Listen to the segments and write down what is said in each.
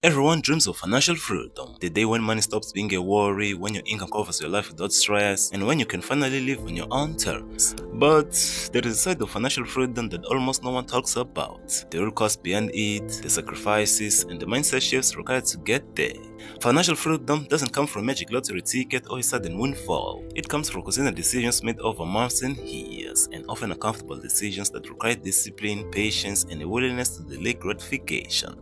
Everyone dreams of financial freedom, the day when money stops being a worry, when your income covers your life without stress, and when you can finally live on your own terms. But there is a side of financial freedom that almost no one talks about. The real cost behind it, the sacrifices, and the mindset shifts required to get there. Financial freedom doesn't come from a magic lottery ticket or a sudden windfall. It comes from considered decisions made over months and years, and often uncomfortable decisions that require discipline, patience, and a willingness to delay gratification.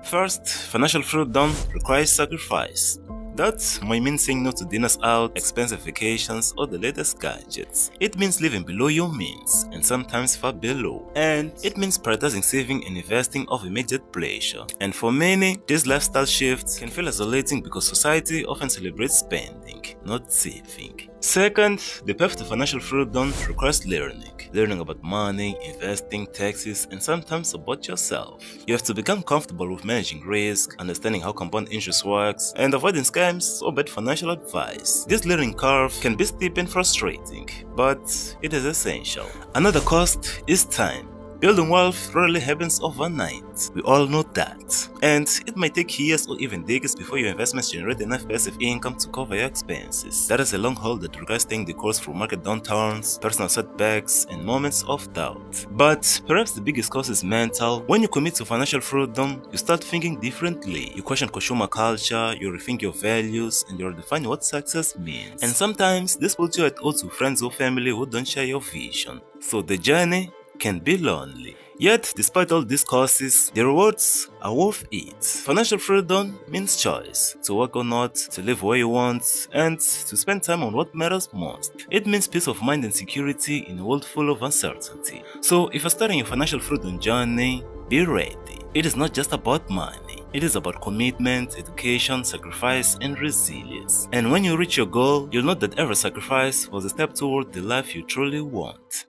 First, financial freedom requires sacrifice. That might mean saying no to dinners out, expensive vacations, or the latest gadgets. It means living below your means, and sometimes far below. And it means prioritizing saving and investing of immediate pleasure. And for many, this lifestyle shift can feel isolating because society often celebrates spending, not saving. Second, the path to financial freedom requires learning. Learning about money, investing, taxes, and sometimes about yourself. You have to become comfortable with managing risk, understanding how compound interest works, and avoiding scams or bad financial advice. This learning curve can be steep and frustrating, but it is essential. Another cost is time. Building wealth rarely happens overnight. We all know that. And it might take years or even decades before your investments generate enough passive income to cover your expenses. That is a long haul that requires staying the course through market downturns, personal setbacks, and moments of doubt. But perhaps the biggest cost is mental. When you commit to financial freedom, you start thinking differently. You question consumer culture, you rethink your values, and you redefine what success means. And sometimes this puts you at odds with friends or family who don't share your vision. So the journey can be lonely. Yet, despite all these costs, the rewards are worth it. Financial freedom means choice, to work or not, to live where you want, and to spend time on what matters most. It means peace of mind and security in a world full of uncertainty. So, if you're starting your financial freedom journey, be ready. It is not just about money. It is about commitment, education, sacrifice, and resilience. And when you reach your goal, you'll know that every sacrifice was a step toward the life you truly want.